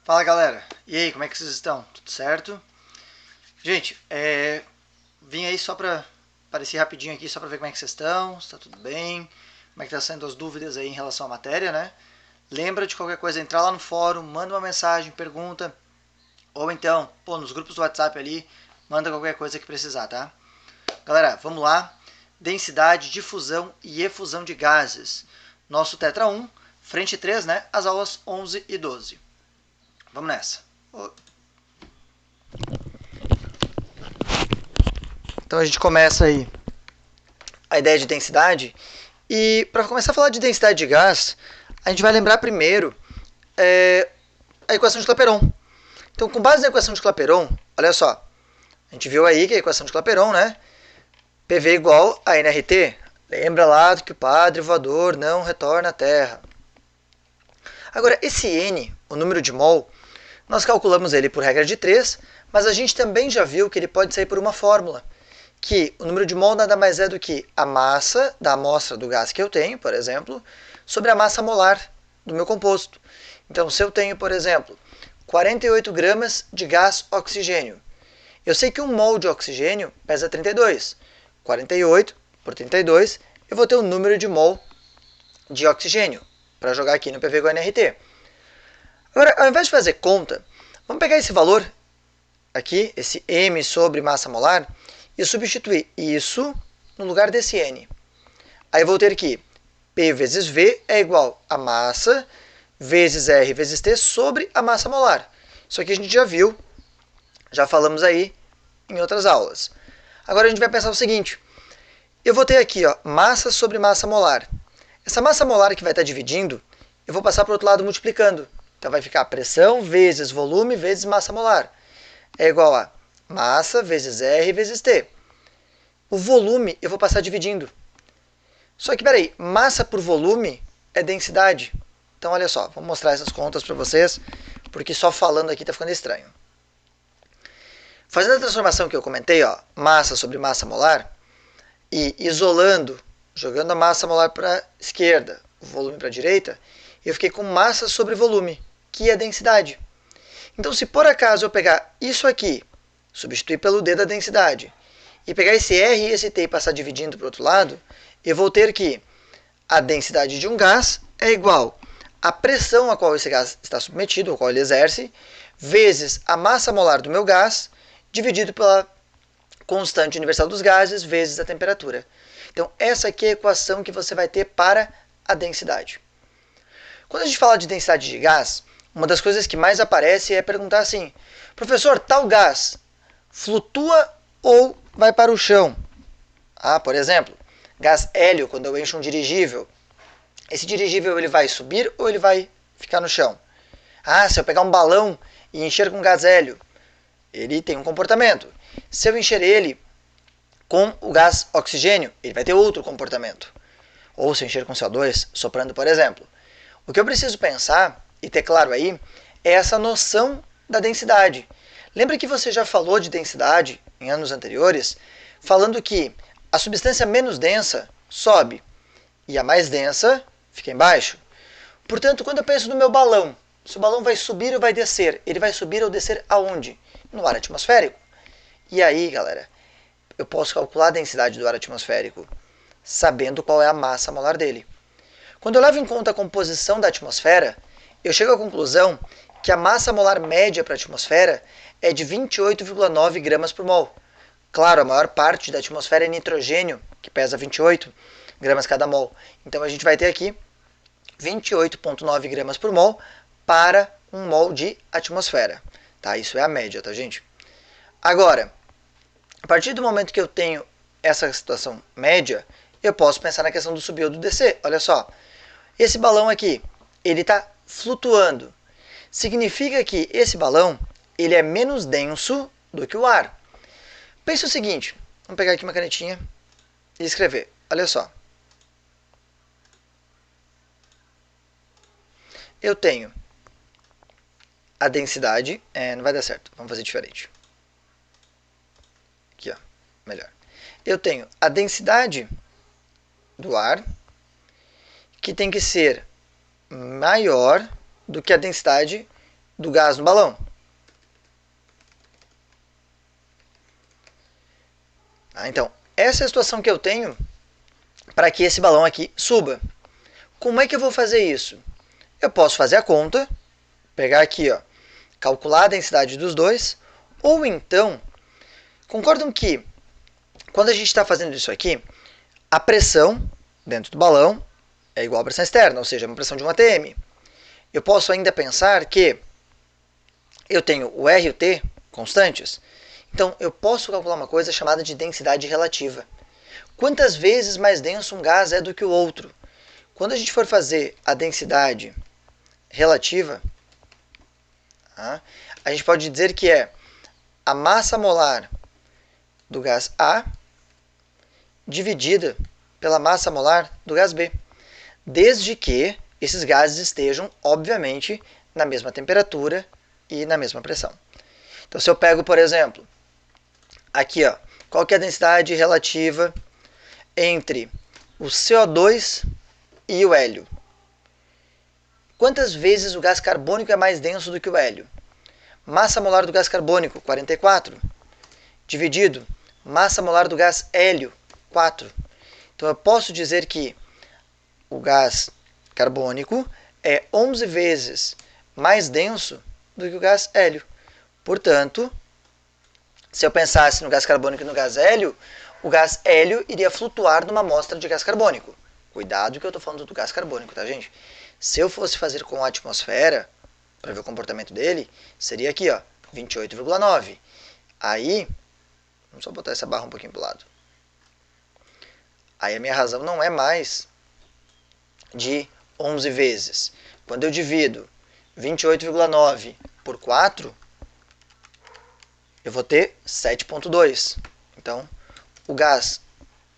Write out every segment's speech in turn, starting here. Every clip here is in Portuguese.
Fala galera, e aí, como é que vocês estão? Tudo certo? Gente, vim aí só pra aparecer rapidinho aqui, só pra ver como é que vocês estão, se tá tudo bem, como é que tá sendo as dúvidas aí em relação à matéria, né? Lembra de qualquer coisa, entrar lá no fórum, manda uma mensagem, pergunta, ou então, nos grupos do WhatsApp ali, manda qualquer coisa que precisar, tá? Galera, vamos lá. Densidade, difusão e efusão de gases. Nosso Tetra 1, frente 3, né? As aulas 11 e 12. Vamos nessa. Então a gente começa aí a ideia de densidade. E para começar a falar de densidade de gás, a gente vai lembrar primeiro a equação de Clapeyron. Então, com base na equação de Clapeyron, olha só, a gente viu aí que a equação de Clapeyron, né? PV igual a nRT. Lembra lá que o padre voador não retorna à Terra. Agora, esse N, o número de mol, nós calculamos ele por regra de 3, mas a gente também já viu que ele pode sair por uma fórmula, que o número de mol nada mais é do que a massa da amostra do gás que eu tenho, por exemplo, sobre a massa molar do meu composto. Então, se eu tenho, por exemplo, 48 gramas de gás oxigênio, eu sei que um mol de oxigênio pesa 32. 48 por 32, eu vou ter o número de mol de oxigênio, para jogar aqui no PV igual a nRT. Agora, ao invés de fazer conta, vamos pegar esse valor aqui, esse M sobre massa molar, e substituir isso no lugar desse N. Aí eu vou ter que P vezes V é igual a massa vezes R vezes T sobre a massa molar. Isso aqui a gente já viu, já falamos aí em outras aulas. Agora a gente vai pensar o seguinte, eu vou ter aqui massa sobre massa molar. Essa massa molar que vai estar dividindo, eu vou passar para o outro lado multiplicando. Então vai ficar pressão vezes volume vezes massa molar. É igual a massa vezes R vezes T. O volume eu vou passar dividindo. Só que, peraí, massa por volume é densidade. Então, olha só, vou mostrar essas contas para vocês, porque só falando aqui está ficando estranho. Fazendo a transformação que eu comentei, massa sobre massa molar, e isolando, jogando a massa molar para a esquerda, o volume para a direita, eu fiquei com massa sobre volume, que é densidade. Então, se por acaso eu pegar isso aqui, substituir pelo D da densidade, e pegar esse R e esse T e passar dividindo para o outro lado, eu vou ter que a densidade de um gás é igual à pressão a qual esse gás está submetido, a qual ele exerce, vezes a massa molar do meu gás, dividido pela constante universal dos gases, vezes a temperatura. Então, essa aqui é a equação que você vai ter para a densidade. Quando a gente fala de densidade de gás, uma das coisas que mais aparece é perguntar assim, professor, tal gás flutua ou vai para o chão? Por exemplo, gás hélio, quando eu encho um dirigível, esse dirigível ele vai subir ou ele vai ficar no chão? Se eu pegar um balão e encher com gás hélio, ele tem um comportamento. Se eu encher ele com o gás oxigênio, ele vai ter outro comportamento. Ou se eu encher com CO2, soprando, por exemplo. O que eu preciso pensar e ter claro aí é essa noção da densidade. Lembra que você já falou de densidade em anos anteriores, falando que a substância menos densa sobe e a mais densa fica embaixo. Portanto, quando eu penso no meu balão, se o balão vai subir ou vai descer, ele vai subir ou descer aonde? No ar atmosférico. E aí, galera, eu posso calcular a densidade do ar atmosférico sabendo qual é a massa molar dele. Quando eu levo em conta a composição da atmosfera, eu chego à conclusão que a massa molar média para a atmosfera é de 28,9 gramas por mol. Claro, a maior parte da atmosfera é nitrogênio, que pesa 28 gramas cada mol. Então a gente vai ter aqui 28,9 gramas por mol para um mol de atmosfera. Tá? Isso é a média, tá, gente? Agora, a partir do momento que eu tenho essa situação média, eu posso pensar na questão do subir ou do descer. Olha só, esse balão aqui, ele está flutuando. Significa que esse balão ele é menos denso do que o ar. Pense o seguinte, vamos pegar aqui uma canetinha e escrever. Olha só. Eu tenho a densidade, não vai dar certo, vamos fazer diferente. Aqui, melhor. Eu tenho a densidade do ar, que tem que ser maior do que a densidade do gás no balão. Então, essa é a situação que eu tenho para que esse balão aqui suba. Como é que eu vou fazer isso? Eu posso fazer a conta, pegar aqui, ó, calcular a densidade dos dois, ou então, concordam que quando a gente está fazendo isso aqui, a pressão dentro do balão é igual à pressão externa, ou seja, uma pressão de 1 atm. Eu posso ainda pensar que eu tenho o R e o T constantes, então eu posso calcular uma coisa chamada de densidade relativa. Quantas vezes mais denso um gás é do que o outro? Quando a gente for fazer a densidade relativa, a gente pode dizer que é a massa molar do gás A dividida pela massa molar do gás B, desde que esses gases estejam, obviamente, na mesma temperatura e na mesma pressão. Então, se eu pego, por exemplo, aqui, ó, qual que é a densidade relativa entre o CO2 e o hélio? Quantas vezes o gás carbônico é mais denso do que o hélio? Massa molar do gás carbônico, 44, dividido massa molar do gás hélio, 4. Então eu posso dizer que o gás carbônico é 11 vezes mais denso do que o gás hélio. Portanto, se eu pensasse no gás carbônico e no gás hélio, o gás hélio iria flutuar numa amostra de gás carbônico. Cuidado que eu estou falando do gás carbônico, tá, gente? Se eu fosse fazer com a atmosfera, para ver o comportamento dele, seria aqui, ó, 28,9. Aí, vamos só botar essa barra um pouquinho para o lado. Aí a minha razão não é mais de 11 vezes. Quando eu divido 28,9 por 4, eu vou ter 7,2. Então, o gás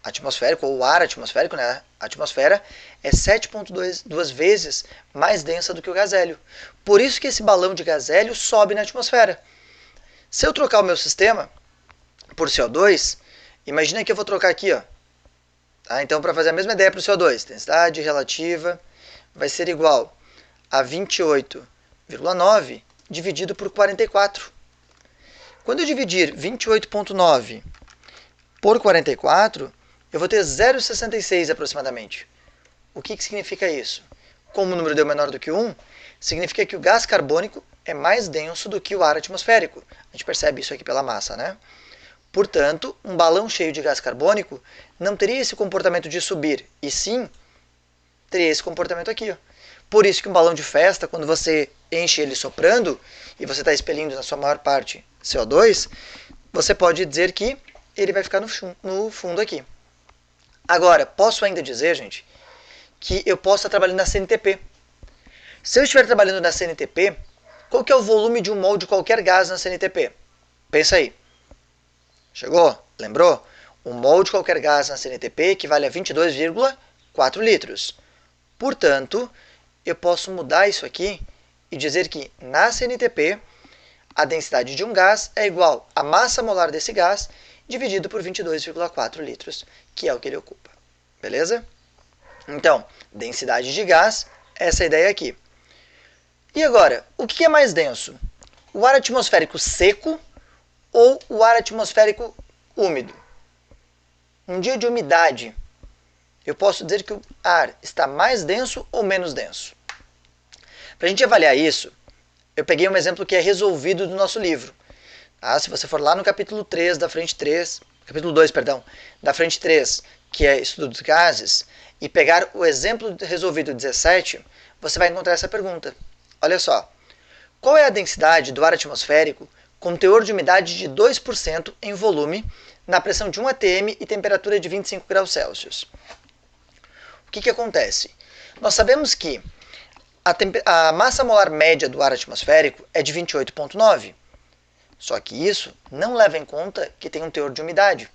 atmosférico, ou o ar atmosférico, né? A atmosfera é 7,2 vezes mais densa do que o gás hélio. Por isso que esse balão de gás hélio sobe na atmosfera. Se eu trocar o meu sistema por CO2, imagina que eu vou trocar aqui, ó. Tá? Então, para fazer a mesma ideia para o CO2, densidade relativa vai ser igual a 28,9 dividido por 44. Quando eu dividir 28,9 por 44, eu vou ter 0,66 aproximadamente. O que significa isso? Como o número deu menor do que 1, significa que o gás carbônico é mais denso do que o ar atmosférico. A gente percebe isso aqui pela massa, né? Portanto, um balão cheio de gás carbônico não teria esse comportamento de subir, e sim teria esse comportamento aqui, ó. Por isso que um balão de festa, quando você enche ele soprando e você está expelindo na sua maior parte CO2, você pode dizer que ele vai ficar no fundo aqui. Agora, posso ainda dizer, gente, que eu posso estar trabalhando na CNTP. Se eu estiver trabalhando na CNTP, qual que é o volume de um mol de qualquer gás na CNTP? Pensa aí. Chegou? Lembrou? Um mol de qualquer gás na CNTP equivale a 22,4 litros. Portanto, eu posso mudar isso aqui e dizer que na CNTP a densidade de um gás é igual à massa molar desse gás dividido por 22,4 litros, que é o que ele ocupa. Beleza? Então, densidade de gás, essa é a ideia aqui. E agora, o que é mais denso? O ar atmosférico seco ou o ar atmosférico úmido? Um dia de umidade, eu posso dizer que o ar está mais denso ou menos denso? Para a gente avaliar isso, eu peguei um exemplo que é resolvido do nosso livro. Se você for lá no capítulo 3 da frente 3, capítulo 2, perdão, da frente 3, que é estudo dos gases, e pegar o exemplo resolvido 17, você vai encontrar essa pergunta. Olha só, qual é a densidade do ar atmosférico com teor de umidade de 2% em volume, na pressão de 1 atm e temperatura de 25 graus Celsius? O que acontece? Nós sabemos que a massa molar média do ar atmosférico é de 28,9. Só que isso não leva em conta que tem um teor de umidade.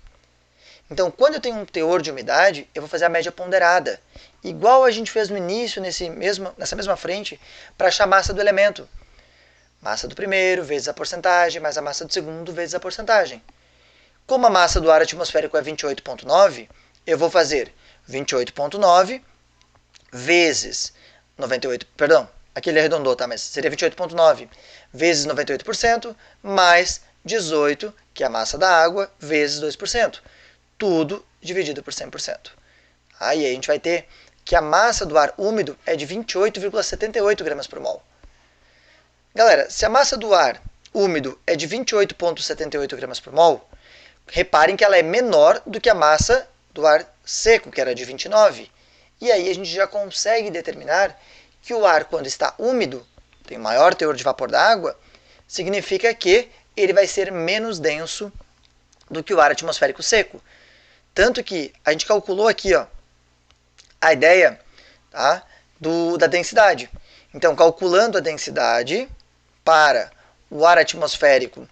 Então, quando eu tenho um teor de umidade, eu vou fazer a média ponderada. Igual a gente fez no início, nessa mesma frente, para achar a massa do elemento. Massa do primeiro vezes a porcentagem, mais a massa do segundo vezes a porcentagem. Como a massa do ar atmosférico é 28,9, eu vou fazer 28,9 vezes 98, perdão, aqui ele arredondou, tá? Mas seria 28,9 vezes 98% mais 18, que é a massa da água, vezes 2%. Tudo dividido por 100%. Aí a gente vai ter que a massa do ar úmido é de 28,78 gramas por mol. Galera, se a massa do ar úmido é de 28,78 gramas por mol, reparem que ela é menor do que a massa do ar seco, que era de 29. E aí a gente já consegue determinar que o ar, quando está úmido, tem maior teor de vapor da água, significa que ele vai ser menos denso do que o ar atmosférico seco. Tanto que a gente calculou aqui, ó, a ideia, tá, da densidade. Então, calculando a densidade para o ar atmosférico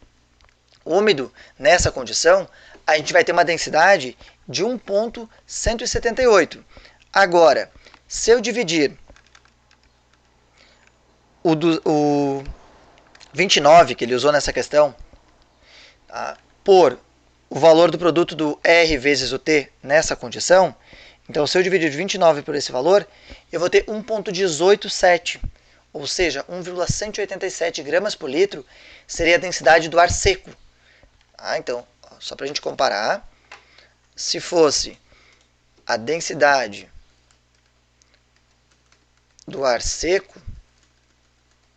úmido nessa condição, a gente vai ter uma densidade de 1,178. Agora, se eu dividir o 29 que ele usou nessa questão, tá, por o valor do produto do R vezes o T nessa condição, então se eu dividir 29 por esse valor, eu vou ter 1,187, ou seja, 1,187 gramas por litro seria a densidade do ar seco. Então, só para a gente comparar, se fosse a densidade do ar seco,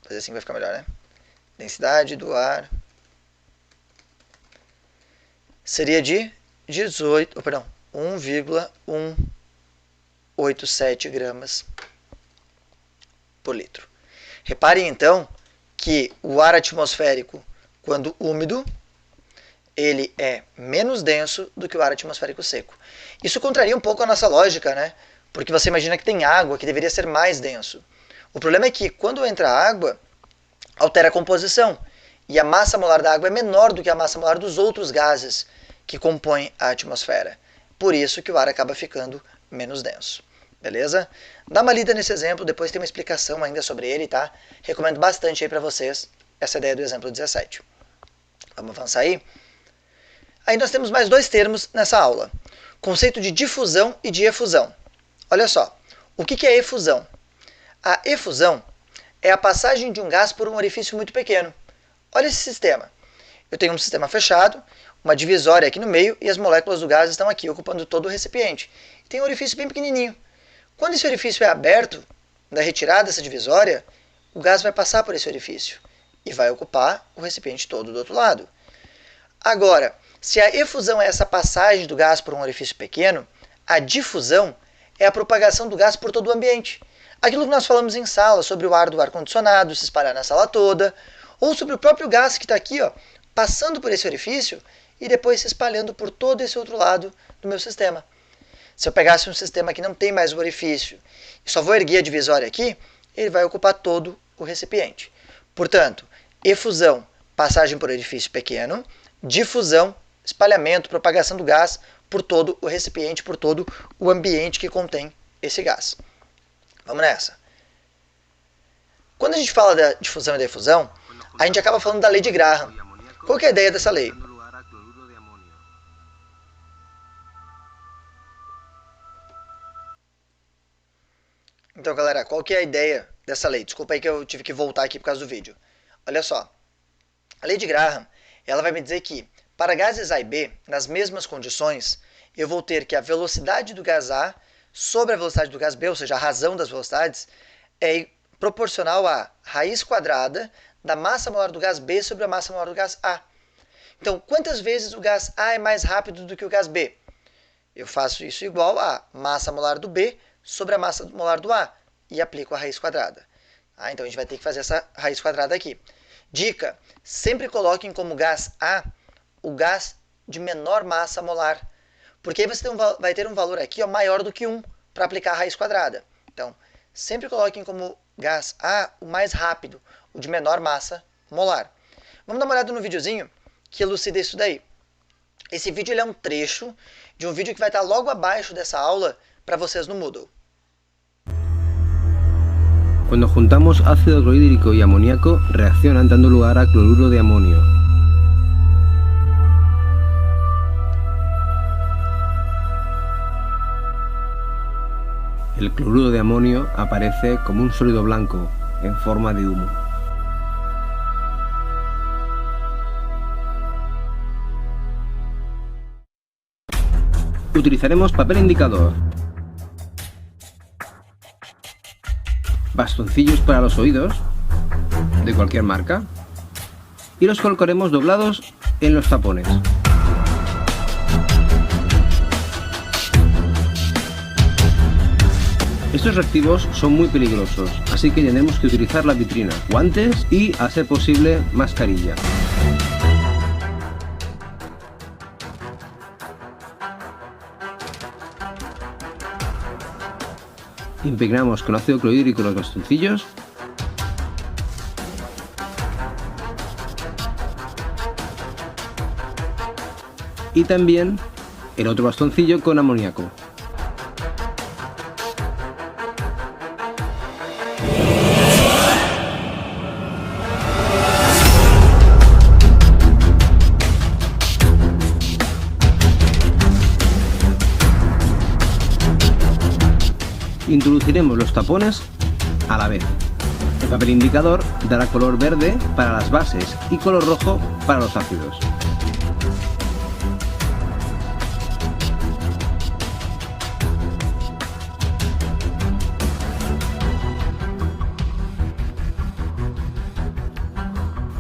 fazer assim vai ficar melhor, né? Densidade do ar seria de 1,187 gramas por litro. Reparem então que o ar atmosférico, quando úmido, ele é menos denso do que o ar atmosférico seco. Isso contraria um pouco a nossa lógica, né? Porque você imagina que tem água, que deveria ser mais denso. O problema é que quando entra água, altera a composição. E a massa molar da água é menor do que a massa molar dos outros gases que compõem a atmosfera. Por isso que o ar acaba ficando menos denso. Beleza? Dá uma lida nesse exemplo, depois tem uma explicação ainda sobre ele, tá? Recomendo bastante aí para vocês essa ideia do exemplo 17. Vamos avançar aí? Aí nós temos mais dois termos nessa aula. Conceito de difusão e de efusão. Olha só, o que é efusão? A efusão é a passagem de um gás por um orifício muito pequeno. Olha esse sistema. Eu tenho um sistema fechado, uma divisória aqui no meio e as moléculas do gás estão aqui, ocupando todo o recipiente. Tem um orifício bem pequenininho. Quando esse orifício é aberto, da retirada dessa divisória, o gás vai passar por esse orifício e vai ocupar o recipiente todo do outro lado. Agora, se a efusão é essa passagem do gás por um orifício pequeno, a difusão é a propagação do gás por todo o ambiente. Aquilo que nós falamos em sala sobre o ar do ar-condicionado se espalhar na sala toda, ou sobre o próprio gás que está aqui, ó, passando por esse orifício e depois se espalhando por todo esse outro lado do meu sistema. Se eu pegasse um sistema que não tem mais o orifício e só vou erguer a divisória aqui, ele vai ocupar todo o recipiente. Portanto, efusão, passagem por orifício pequeno, difusão, espalhamento, propagação do gás por todo o recipiente, por todo o ambiente que contém esse gás. Vamos nessa. Quando a gente fala da difusão e da efusão, a gente acaba falando da lei de Graham. Qual que é a ideia dessa lei? Então, galera, qual que é a ideia dessa lei? Desculpa aí que eu tive que voltar aqui por causa do vídeo. Olha só, a lei de Graham, ela vai me dizer que para gases A e B, nas mesmas condições, eu vou ter que a velocidade do gás A sobre a velocidade do gás B, ou seja, a razão das velocidades, é proporcional à raiz quadrada da massa molar do gás B sobre a massa molar do gás A. Então, quantas vezes o gás A é mais rápido do que o gás B? Eu faço isso igual a massa molar do B sobre a massa molar do A e aplico a raiz quadrada. Então, a gente vai ter que fazer essa raiz quadrada aqui. Dica, sempre coloquem como gás A o gás de menor massa molar, porque aí você vai ter um valor aqui maior do que 1 para aplicar a raiz quadrada. Então, sempre coloquem como gás A o mais rápido, o de menor massa molar. Vamos dar uma olhada no videozinho que elucida isso daí. Esse vídeo ele é um trecho de um vídeo que vai estar logo abaixo dessa aula para vocês no Moodle. Cuando juntamos ácido clorhídrico y amoníaco, reaccionan dando lugar a cloruro de amonio. El cloruro de amonio aparece como un sólido blanco, en forma de humo. Utilizaremos papel indicador, bastoncillos para los oídos, de cualquier marca, y los colocaremos doblados en los tapones. Estos reactivos son muy peligrosos, así que tendremos que utilizar la vitrina, guantes y, a ser posible, mascarilla. Impregnamos con ácido clorhídrico los bastoncillos y también el otro bastoncillo con amoníaco. Introduciremos los tapones a la vez. El papel indicador dará color verde para las bases y color rojo para los ácidos.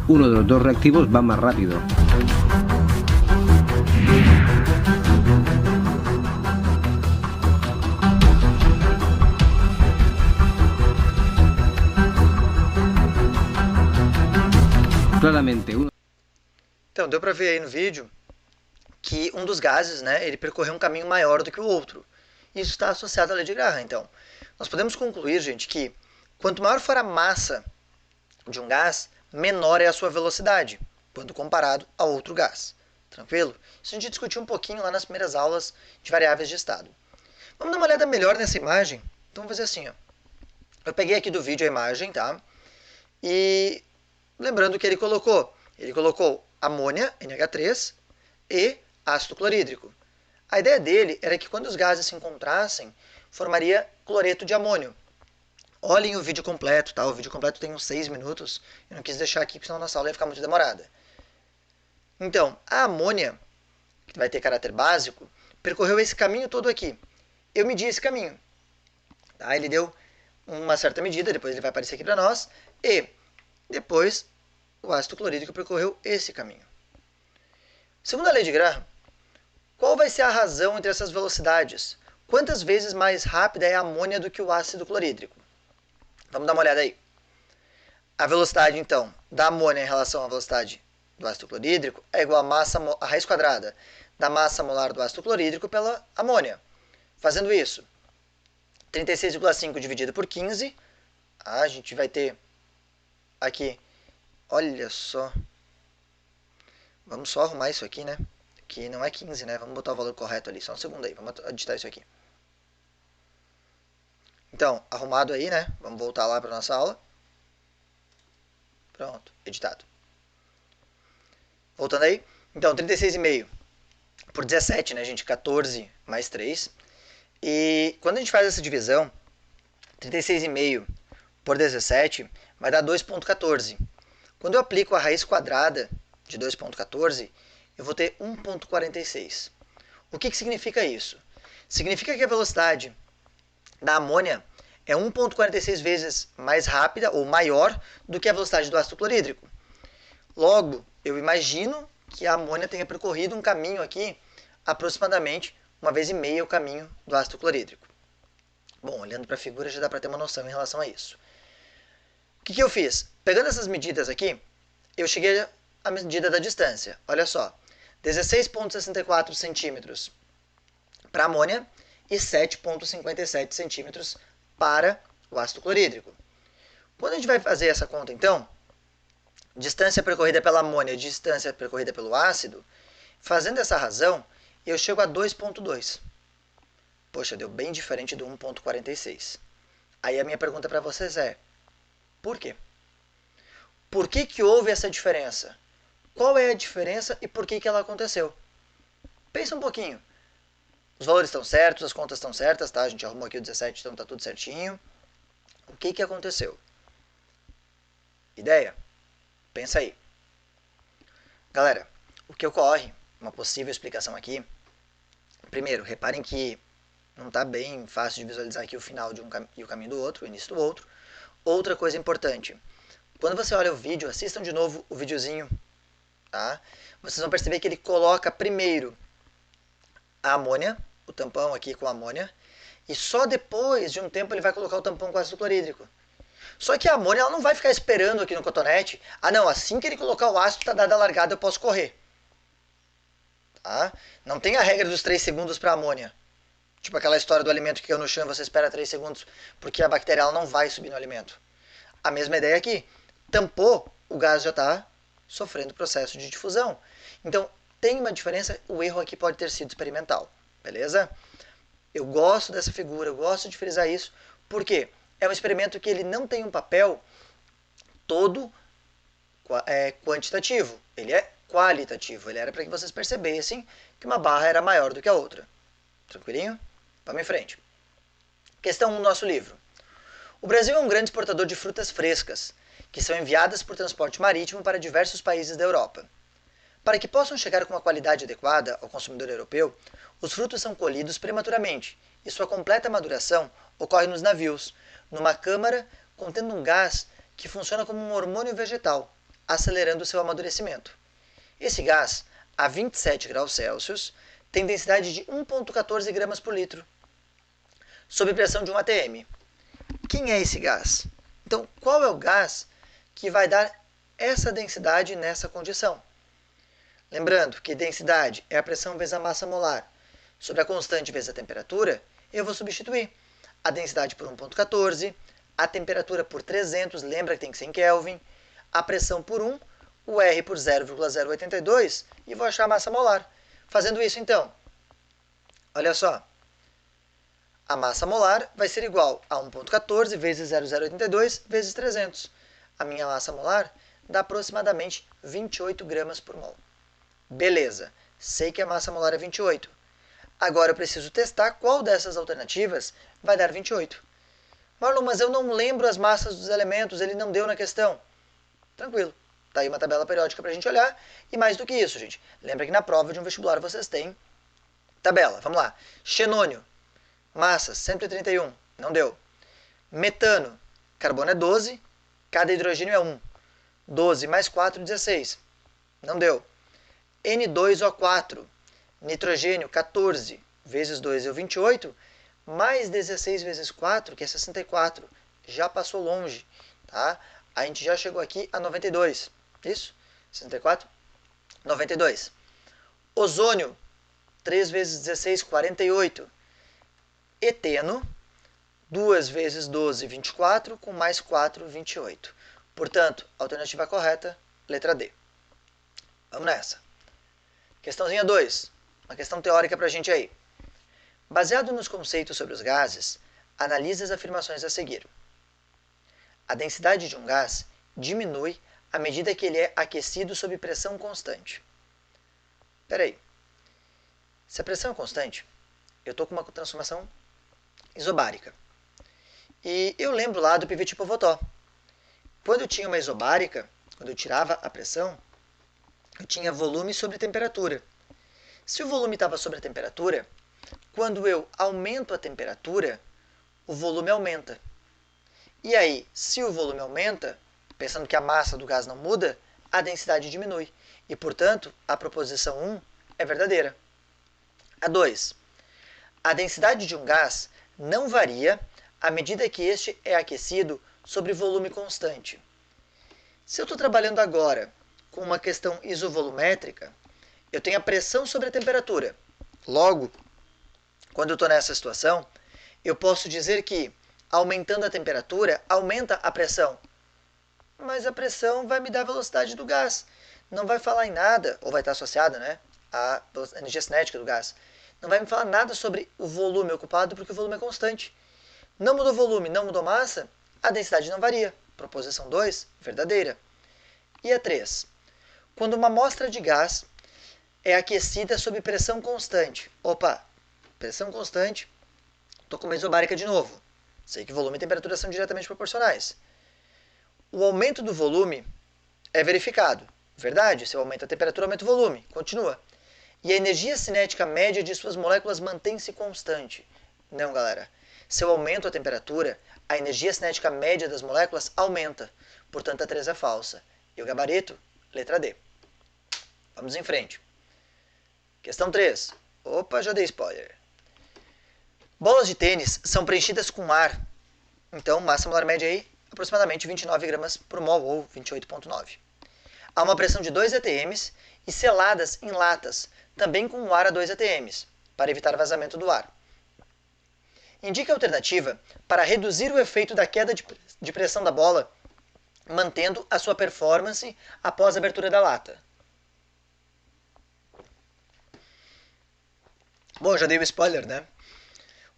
Uno de los dos reactivos va más rápido. Claramente, Então, deu para ver aí no vídeo que um dos gases, né, ele percorreu um caminho maior do que o outro. Isso está associado à lei de Graham. Então, nós podemos concluir, gente, que quanto maior for a massa de um gás, menor é a sua velocidade, quando comparado a outro gás. Tranquilo? Isso a gente discutiu um pouquinho lá nas primeiras aulas de variáveis de estado. Vamos dar uma olhada melhor nessa imagem? Então, vamos fazer assim, ó. Eu peguei aqui do vídeo a imagem, tá? E lembrando que ele colocou amônia, NH3, e ácido clorídrico. A ideia dele era que quando os gases se encontrassem, formaria cloreto de amônio. Olhem o vídeo completo, tá? O vídeo completo tem uns 6 minutos. Eu não quis deixar aqui, porque senão nossa aula ia ficar muito demorada. Então, a amônia, que vai ter caráter básico, percorreu esse caminho todo aqui. Eu medi esse caminho. Tá? Ele deu uma certa medida, depois ele vai aparecer aqui para nós. E depois o ácido clorídrico percorreu esse caminho. Segundo a lei de Graham, qual vai ser a razão entre essas velocidades? Quantas vezes mais rápida é a amônia do que o ácido clorídrico? Vamos dar uma olhada aí. A velocidade, então, da amônia em relação à velocidade do ácido clorídrico é igual a raiz quadrada da massa molar do ácido clorídrico pela amônia. Fazendo isso, 36,5 dividido por 15, a gente vai ter aqui, olha só, vamos só arrumar isso aqui, né? Que não é 15, né? Vamos botar o valor correto ali, só um segundo aí, vamos editar isso aqui. Então, arrumado aí, né? Vamos voltar lá para nossa aula. Pronto, editado. Voltando aí. Então, 36,5 por 17, né, gente? 14 mais 3. E quando a gente faz essa divisão, 36,5 por 17 vai dar 2,14. Quando eu aplico a raiz quadrada de 2,14, eu vou ter 1,46. O que significa isso? Significa que a velocidade da amônia é 1,46 vezes mais rápida ou maior do que a velocidade do ácido clorídrico. Logo, eu imagino que a amônia tenha percorrido um caminho aqui aproximadamente 1,5 vezes o caminho do ácido clorídrico. Bom, olhando para a figura já dá para ter uma noção em relação a isso. O que eu fiz? Pegando essas medidas aqui, eu cheguei à medida da distância. Olha só, 16,64 centímetros para a amônia e 7,57 centímetros para o ácido clorídrico. Quando a gente vai fazer essa conta, então, distância percorrida pela amônia e distância percorrida pelo ácido, fazendo essa razão, eu chego a 2,2. Poxa, deu bem diferente do 1,46. Aí a minha pergunta para vocês é, por quê? Por que houve essa diferença? Qual é a diferença e por que ela aconteceu? Pensa um pouquinho. Os valores estão certos, as contas estão certas, tá? A gente arrumou aqui o 17, então está tudo certinho. O que aconteceu? Ideia? Pensa aí. Galera, o que ocorre, uma possível explicação aqui, primeiro, reparem que não está bem fácil de visualizar aqui o final de um e o caminho do outro, o início do outro. Outra coisa importante, quando você olha o vídeo, assistam de novo o videozinho, tá? Vocês vão perceber que ele coloca primeiro a amônia, o tampão aqui com a amônia, e só depois de um tempo ele vai colocar o tampão com ácido clorídrico. Só que a amônia ela não vai ficar esperando aqui no cotonete. Ah não, assim que ele colocar o ácido, tá dada a largada, eu posso correr. Tá? Não tem a regra dos 3 segundos para amônia. Tipo aquela história do alimento que caiu no chão e você espera 3 segundos, porque a bactéria ela não vai subir no alimento. A mesma ideia aqui. Tampou, o gás já está sofrendo processo de difusão. Então, tem uma diferença, o erro aqui pode ter sido experimental. Beleza? Eu gosto dessa figura, eu gosto de frisar isso, porque é um experimento que ele não tem um papel todo quantitativo, ele é qualitativo. Ele era para que vocês percebessem que uma barra era maior do que a outra. Tranquilinho? Vamos em frente. Questão 1 do nosso livro. O Brasil é um grande exportador de frutas frescas, que são enviadas por transporte marítimo para diversos países da Europa. Para que possam chegar com uma qualidade adequada ao consumidor europeu, os frutos são colhidos prematuramente e sua completa maduração ocorre nos navios, numa câmara contendo um gás que funciona como um hormônio vegetal, acelerando seu amadurecimento. Esse gás, a 27 graus Celsius, tem densidade de 1,14 gramas por litro, sob pressão de 1 atm. Quem é esse gás? Então, qual é o gás que vai dar essa densidade nessa condição? Lembrando que densidade é a pressão vezes a massa molar. Sobre a constante vezes a temperatura, eu vou substituir a densidade por 1,14, a temperatura por 300, lembra que tem que ser em Kelvin, a pressão por 1, o R por 0,082 e vou achar a massa molar. Fazendo isso, então, olha só, a massa molar vai ser igual a 1,14 vezes 0,082 vezes 300. A minha massa molar dá aproximadamente 28 gramas por mol. Beleza, sei que a massa molar é 28. Agora eu preciso testar qual dessas alternativas vai dar 28. Marlon, mas eu não lembro as massas dos elementos, ele não deu na questão. Tranquilo, tá aí uma tabela periódica para a gente olhar. E mais do que isso, gente, lembra que na prova de um vestibular vocês têm tabela. Vamos lá, xenônio, massa 131, não deu. Metano, carbono é 12, cada hidrogênio é 1. 12 mais 4, 16, não deu. N2O4, nitrogênio 14 vezes 2 é 28, mais 16 vezes 4, que é 64, já passou longe, tá? A gente já chegou aqui a 92, isso? 64, 92. Ozônio, 3 vezes 16, 48. Eteno, 2 vezes 12, 24, com mais 4, 28. Portanto, alternativa correta, letra D. Vamos nessa. Questãozinha 2, uma questão teórica para a gente aí. Baseado nos conceitos sobre os gases, analise as afirmações a seguir. A densidade de um gás diminui à medida que ele é aquecido sob pressão constante. Espera aí. Se a pressão é constante, eu estou com uma transformação isobárica. E eu lembro lá do Pivot-Povotó. Quando eu tinha uma isobárica, quando eu tirava a pressão, eu tinha volume sobre temperatura. Se o volume estava sobre a temperatura, quando eu aumento a temperatura, o volume aumenta. E aí, se o volume aumenta, pensando que a massa do gás não muda, a densidade diminui. E, portanto, a proposição 1 é verdadeira. A 2. A densidade de um gás não varia à medida que este é aquecido sobre volume constante. Se eu estou trabalhando agora com uma questão isovolumétrica, eu tenho a pressão sobre a temperatura. Logo, quando eu estou nessa situação, eu posso dizer que, aumentando a temperatura, aumenta a pressão. Mas a pressão vai me dar a velocidade do gás. Não vai falar em nada, ou vai estar associada, né, à energia cinética do gás. Não vai me falar nada sobre o volume ocupado, porque o volume é constante. Não mudou volume, não mudou massa, a densidade não varia. Proposição 2, verdadeira. E a 3. Quando uma amostra de gás é aquecida sob pressão constante. Opa, pressão constante, estou com uma isobárica de novo. Sei que volume e temperatura são diretamente proporcionais. O aumento do volume é verificado. Verdade, se eu aumento a temperatura, aumenta o volume. Continua. E a energia cinética média de suas moléculas mantém-se constante. Não, galera. Se eu aumento a temperatura, a energia cinética média das moléculas aumenta. Portanto, a 3 é falsa. E o gabarito? Letra D. Vamos em frente. Questão 3. Opa, já dei spoiler. Bolas de tênis são preenchidas com ar. Então, massa molar média aí, aproximadamente 29 gramas por mol, ou 28,9. Há uma pressão de 2 atms e seladas em latas, também com ar a 2 atms, para evitar vazamento do ar. Indique a alternativa para reduzir o efeito da queda de pressão da bola, mantendo a sua performance após a abertura da lata. Bom, já dei o spoiler, né?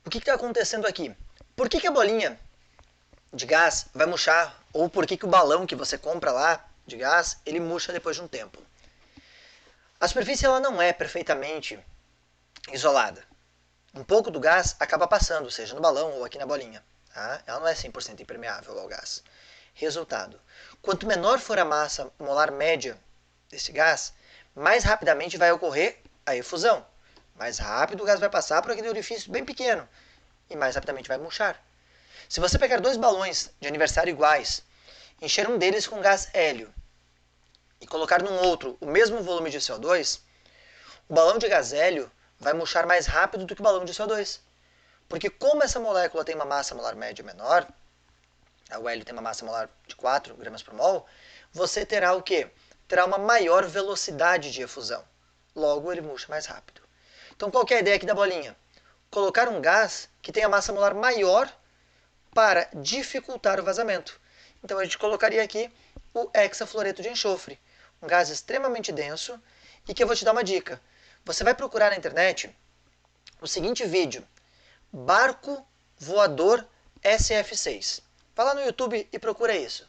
O que está acontecendo aqui? Por que a bolinha de gás vai murchar? Ou por que o balão que você compra lá de gás, ele murcha depois de um tempo? A superfície ela não é perfeitamente isolada. Um pouco do gás acaba passando, seja no balão ou aqui na bolinha. Tá? Ela não é 100% impermeável ao gás. Resultado: quanto menor for a massa molar média desse gás, mais rapidamente vai ocorrer a efusão. Mais rápido o gás vai passar por aquele orifício bem pequeno e mais rapidamente vai murchar. Se você pegar 2 balões de aniversário iguais, encher um deles com gás hélio e colocar num outro o mesmo volume de CO2, o balão de gás hélio vai murchar mais rápido do que o balão de CO2. Porque como essa molécula tem uma massa molar média menor, o hélio tem uma massa molar de 4 gramas por mol, você terá o quê? Terá uma maior velocidade de efusão. Logo, ele murcha mais rápido. Então, qual que é a ideia aqui da bolinha? Colocar um gás que tenha massa molar maior para dificultar o vazamento. Então, a gente colocaria aqui o hexafluoreto de enxofre, um gás extremamente denso e que eu vou te dar uma dica. Você vai procurar na internet o seguinte vídeo: barco voador SF6. Vai lá no YouTube e procura isso.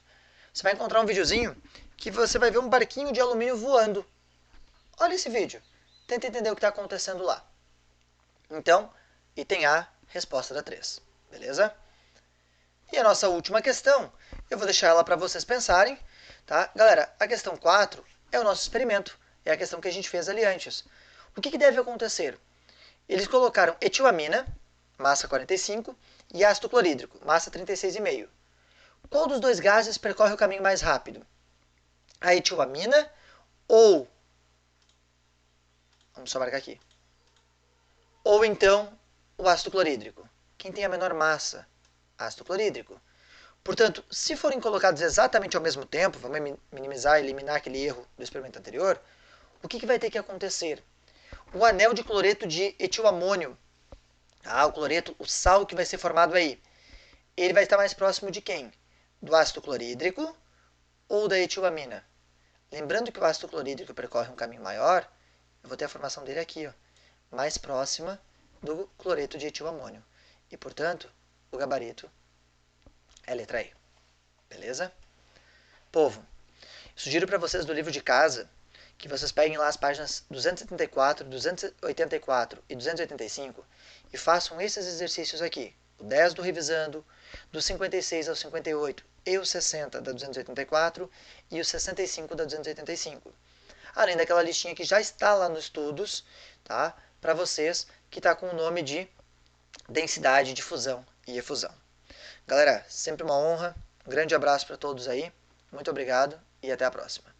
Você vai encontrar um videozinho que você vai ver um barquinho de alumínio voando. Olha esse vídeo. Tenta entender o que está acontecendo lá. Então, item A, resposta da 3. Beleza? E a nossa última questão, eu vou deixar ela para vocês pensarem. Tá? Galera, a questão 4 é o nosso experimento. É a questão que a gente fez ali antes. O que deve acontecer? Eles colocaram etilamina, massa 45, e ácido clorídrico, massa 36,5. Qual dos dois gases percorre o caminho mais rápido? A etilamina ou... Vamos só marcar aqui. Ou então o ácido clorídrico. Quem tem a menor massa? Ácido clorídrico. Portanto, se forem colocados exatamente ao mesmo tempo, vamos minimizar e eliminar aquele erro do experimento anterior, o que vai ter que acontecer? O anel de cloreto de etilamônio, o cloreto, o sal que vai ser formado aí, ele vai estar mais próximo de quem? Do ácido clorídrico ou da etilamina? Lembrando que o ácido clorídrico percorre um caminho maior, eu vou ter a formação dele aqui, ó, mais próxima do cloreto de etilamônio. E, portanto, o gabarito é a letra E. Beleza? Povo, sugiro para vocês do livro de casa que vocês peguem lá as páginas 274, 284 e 285 e façam esses exercícios aqui. O 10 do Revisando, do 56 ao 58 e o 60 da 284 e o 65 da 285. Além daquela listinha que já está lá nos estudos, tá? Para vocês, que está com o nome de densidade, difusão e efusão. Galera, sempre uma honra. Um grande abraço para todos aí. Muito obrigado e até a próxima.